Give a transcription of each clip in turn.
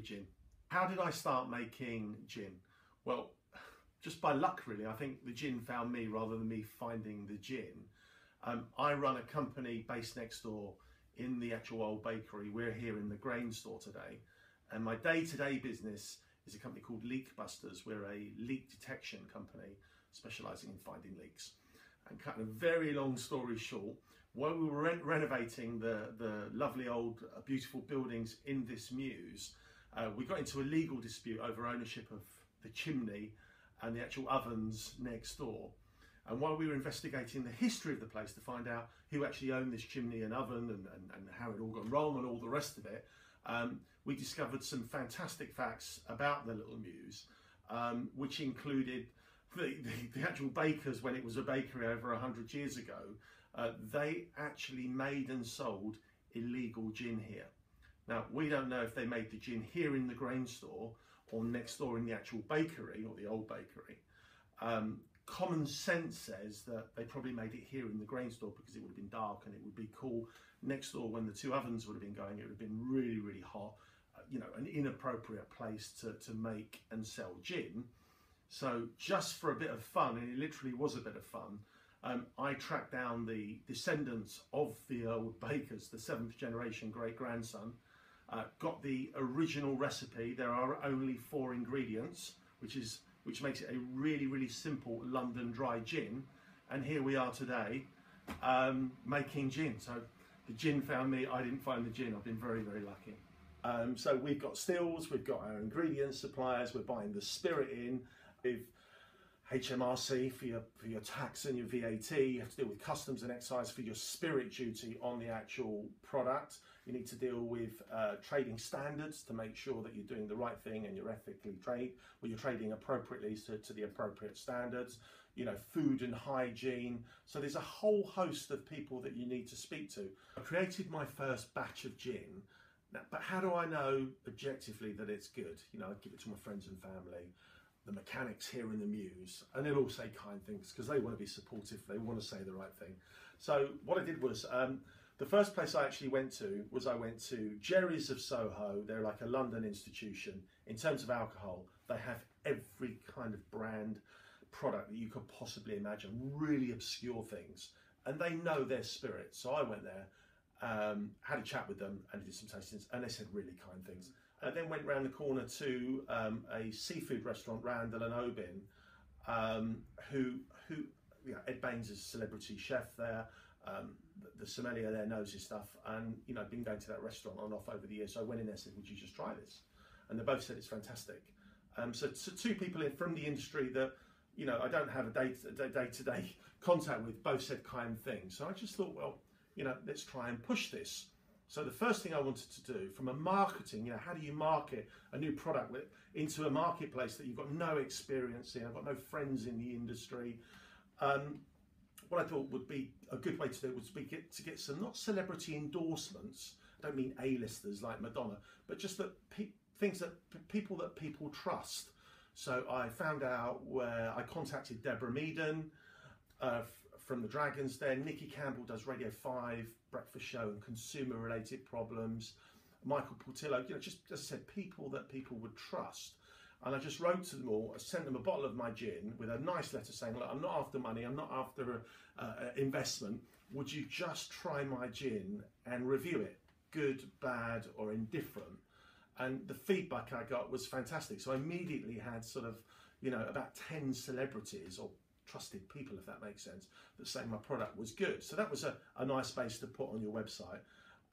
gin. How did I start making gin? Well, just by luck really. I think the gin found me rather than me finding the gin. I run a company based next door in the actual old bakery. We're here in the grain store today, and my day-to-day business is a company called Leak Busters. We're a leak detection company specialising in finding leaks. And cutting a very long story short, while we were renovating the lovely old beautiful buildings in this mews, we got into a legal dispute over ownership of the chimney and the actual ovens next door. And while we were investigating the history of the place to find out who actually owned this chimney and oven and how it all gone wrong and all the rest of it, we discovered some fantastic facts about the little mews, which included the actual bakers. When it was a bakery over 100 years ago, they actually made and sold illegal gin here. Now, we don't know if they made the gin here in the grain store or next door in the actual bakery or the old bakery. Common sense says that they probably made it here in the grain store because it would have been dark and it would be cool. Next door, when the two ovens would have been going, it would have been really, really hot. You know, an inappropriate place to make and sell gin. So just for a bit of fun, and it literally was a bit of fun, I tracked down the descendants of the old bakers, the 7th generation great-grandson, got the original recipe. There are only 4 ingredients, which makes it a really, really simple London dry gin. And here we are today making gin. So the gin found me, I didn't find the gin. I've been very, very lucky. So we've got stills, we've got our ingredients suppliers, we're buying the spirit in. With HMRC for your tax and your VAT, you have to deal with customs and excise for your spirit duty on the actual product. You need to deal with trading standards to make sure that you're doing the right thing and you're ethically you're trading appropriately to the appropriate standards. You know, food and hygiene. So there's a whole host of people that you need to speak to. I created my first batch of gin. Now, but how do I know objectively that it's good? You know, I give it to my friends and family, the mechanics here in the mews, and they'll all say kind things because they want to be supportive, they want to say the right thing. So what I did was, the first place I actually went to was Jerry's of Soho. They're like a London institution. In terms of alcohol, they have every kind of brand product that you could possibly imagine, really obscure things, and they know their spirit. So I went there, had a chat with them and did some tastings, and they said really kind things. I then went round the corner to a seafood restaurant, Randall and Obin, who you know, Ed Baines is a celebrity chef there. The sommelier there knows his stuff, and you know, I've been going to that restaurant on and off over the years. So I went in there and said, "Would you just try this?" And they both said it's fantastic. So two people from the industry that, you know, I don't have a day-to-day contact with, both said kind things. So I just thought, well, you know, let's try and push this. So the first thing I wanted to do from a marketing, you know, how do you market a new product into a marketplace that you've got no experience in? I've got no friends in the industry. What I thought would be a good way to do it would be to get some, not celebrity endorsements, I don't mean A-listers like Madonna, but just that things that people trust. So I found out where I contacted Deborah Meaden from the Dragons there. Nikki Campbell does Radio 5, Breakfast Show and consumer related problems. Michael Portillo, you know, just as I said, people that people would trust. And I just wrote to them all, I sent them a bottle of my gin with a nice letter saying, look, I'm not after money, I'm not after investment. Would you just try my gin and review it? Good, bad, or indifferent? And the feedback I got was fantastic. So I immediately had sort of, you know, about 10 celebrities or trusted people, if that makes sense, that say my product was good. So that was a nice base to put on your website.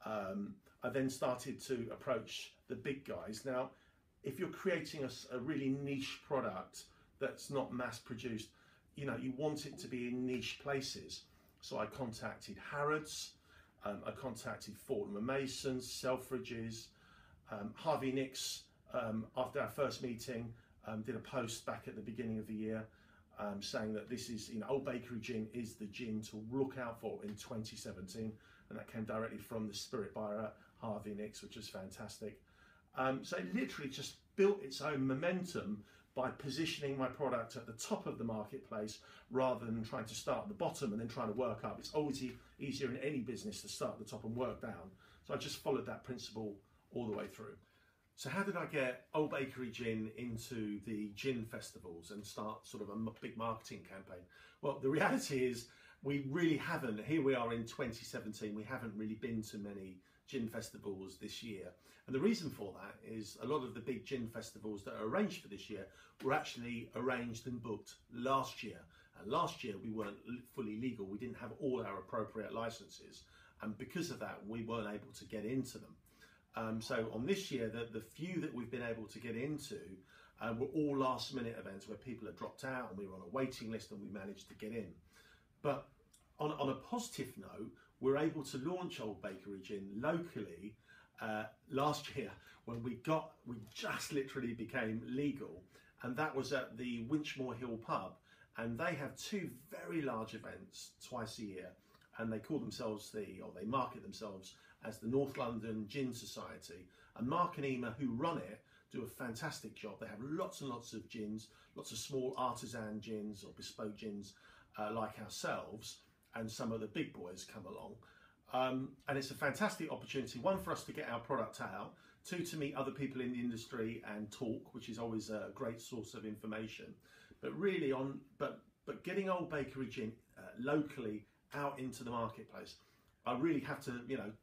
I then started to approach the big guys. Now, if you're creating a really niche product that's not mass produced, you know, you want it to be in niche places. So I contacted Harrods, I contacted Fortnum & Masons, Selfridges, Harvey Nicks, after our first meeting, did a post back at the beginning of the year saying that this is, you know, Old Bakery Gin is the gin to look out for in 2017. And that came directly from the spirit buyer at Harvey Nicks, which was fantastic. So it literally just built its own momentum by positioning my product at the top of the marketplace rather than trying to start at the bottom and then trying to work up. It's always easier in any business to start at the top and work down. So I just followed that principle all the way through. So how did I get Old Bakery Gin into the gin festivals and start sort of a big marketing campaign? Well, the reality is we really haven't. Here we are in 2017, we haven't really been to many gin festivals this year. And the reason for that is a lot of the big gin festivals that are arranged for this year were actually arranged and booked last year. And last year we weren't fully legal. We didn't have all our appropriate licenses. And because of that, we weren't able to get into them. So on this year, the few that we've been able to get into were all last minute events where people had dropped out and we were on a waiting list and we managed to get in. But on a positive note, we're able to launch Old Bakery Gin locally last year when we just literally became legal, and that was at the Winchmore Hill pub, and they have two very large events twice a year, and they call themselves they market themselves as the North London Gin Society, and Mark and Ema, who run it, do a fantastic job. They have lots and lots of gins, lots of small artisan gins or bespoke gins like ourselves, and some of the big boys come along. And it's a fantastic opportunity, one, for us to get our product out, two, to meet other people in the industry and talk, which is always a great source of information. But really but getting Old Bakery Gin locally out into the marketplace, I really have to,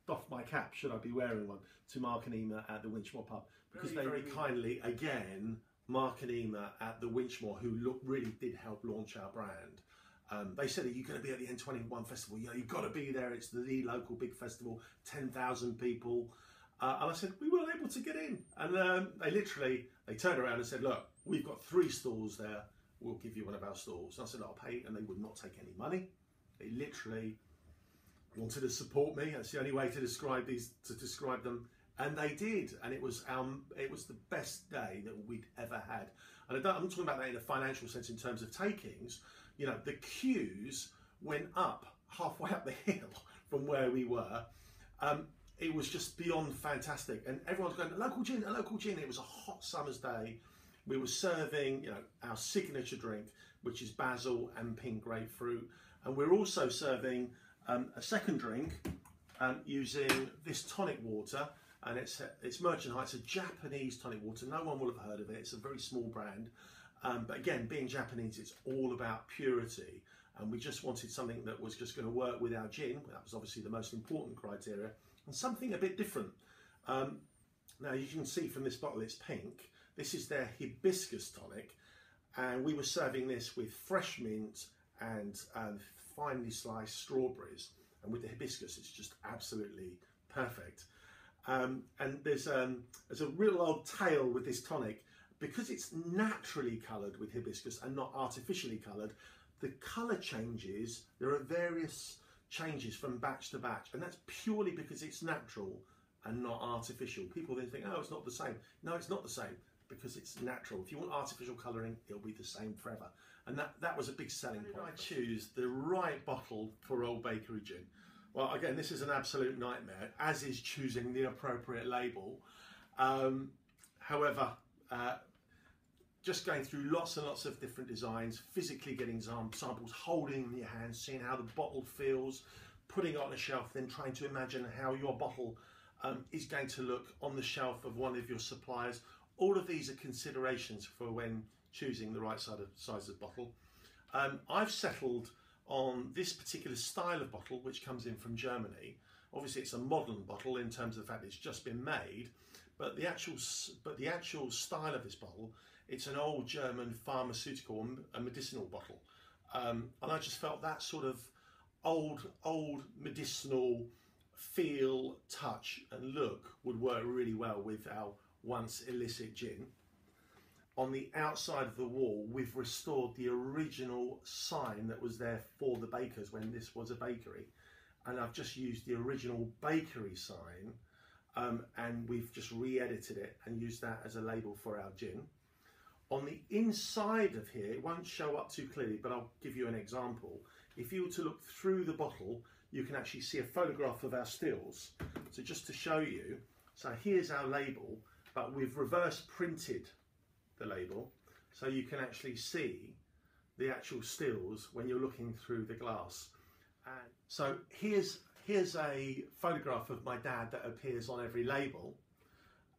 doff my cap, should I be wearing one, to Mark and Ema at the Winchmore pub, because they very kindly, again, Mark and Ema at the Winchmore, who really did help launch our brand. They said, "Are you going to be at the N21 festival? You've got to be there. It's the local big festival, 10,000 people." And I said, "We weren't able to get in." And they turned around and said, "Look, we've got 3 stalls there. We'll give you one of our stalls." And I said, "I'll pay," and they would not take any money. They literally wanted to support me. That's the only way to describe them, and they did. And it was the best day that we'd ever had. And I'm not talking about that in a financial sense in terms of takings. The queues went up halfway up the hill from where we were. It was just beyond fantastic, and everyone's going, "A local gin, a local gin." It was a hot summer's day. We were serving, our signature drink, which is basil and pink grapefruit, and we're also serving a second drink using this tonic water, and it's Merchant High. It's a Japanese tonic water. No one will have heard of it. It's a very small brand, but again, being Japanese, it's all about purity, and we just wanted something that was just going to work with our gin. That was obviously the most important criteria, and something a bit different. Now you can see from this bottle, it's pink. This is their hibiscus tonic, and we were serving this with fresh mint and finely sliced strawberries, and with the hibiscus, it's just absolutely perfect. And there's a real old tale with this tonic, because it's naturally coloured with hibiscus and not artificially coloured. The colour changes. There are various changes from batch to batch, and that's purely because it's natural and not artificial. People then think, "Oh, it's not the same." No, it's not the same, because it's natural. If you want artificial colouring, it'll be the same forever. And that was a big selling point. How did I choose the right bottle for Old Bakery Gin? Well, again, this is an absolute nightmare, as is choosing the appropriate label. However, just going through lots and lots of different designs, physically getting samples, holding them in your hands, seeing how the bottle feels, putting it on a shelf, then trying to imagine how your bottle is going to look on the shelf of one of your suppliers. All of these are considerations for when choosing the right size of bottle. I've settled on this particular style of bottle, which comes in from Germany. Obviously, it's a modern bottle in terms of the fact it's just been made, but the actual style of this bottle, it's an old German pharmaceutical, a medicinal bottle, and I just felt that sort of old medicinal feel, touch, and look would work really well with our once illicit gin. On the outside of the wall, we've restored the original sign that was there for the bakers when this was a bakery, and I've just used the original bakery sign, and we've just re-edited it and used that as a label for our gin. On the inside of here, it won't show up too clearly, but I'll give you an example. If you were to look through the bottle, you can actually see a photograph of our stills. So just to show you, so here's our label, but we've reverse printed the label, so you can actually see the actual stills when you're looking through the glass. And so here's a photograph of my dad that appears on every label,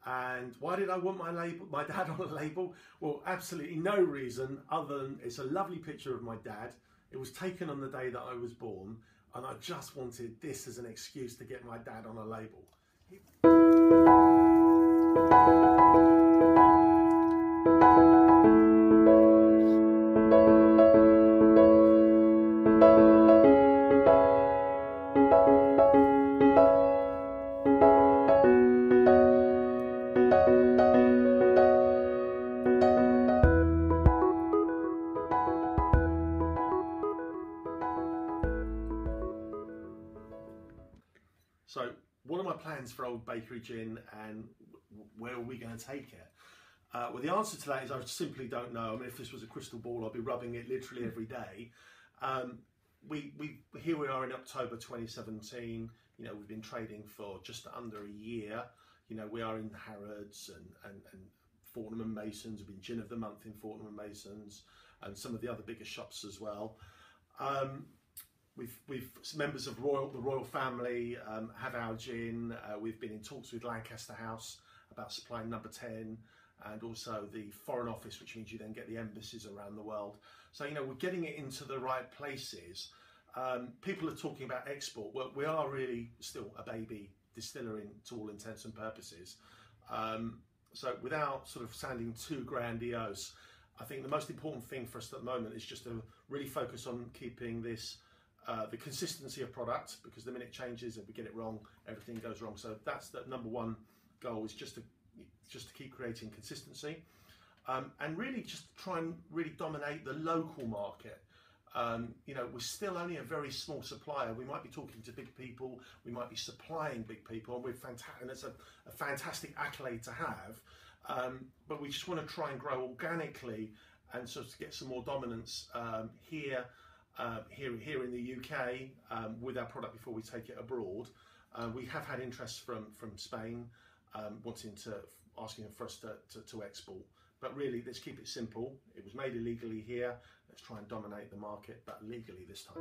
And why did I want my dad on a label? Well, absolutely no reason other than it's a lovely picture of my dad. It was taken on the day that I was born, and I just wanted this as an excuse to get my dad on a label. So what are my plans for Old Bakery Gin, and where are we going to take it? Well, the answer to that is I simply don't know. I mean, if this was a crystal ball, I'd be rubbing it literally every day. Here we are in October 2017. You know, we've been trading for just under a year. You know, we are in Harrods and Fortnum and Masons. We've been Gin of the Month in Fortnum and Masons, and some of the other bigger shops as well. We've members of the royal family have our gin. We've been in talks with Lancaster House about supplying number 10, and also the Foreign Office, which means you then get the embassies around the world. So, you know, we're getting it into the right places. People are talking about export. Well, we are really still a baby distiller to all intents and purposes. So without sort of sounding too grandiose, I think the most important thing for us at the moment is just to really focus on keeping this the consistency of product, because the minute it changes and we get it wrong, everything goes wrong. So that's the number one goal, is just to keep creating consistency, and really just try and really dominate the local market. You know, we're still only a very small supplier. We might be talking to big people, we might be supplying big people, and we're fantastic, and it's a fantastic accolade to have. But we just want to try and grow organically and sort of get some more dominance here in the UK with our product before we take it abroad. We have had interest from Spain asking for us to export. But really, let's keep it simple. It was made illegally here. Let's try and dominate the market, but legally this time.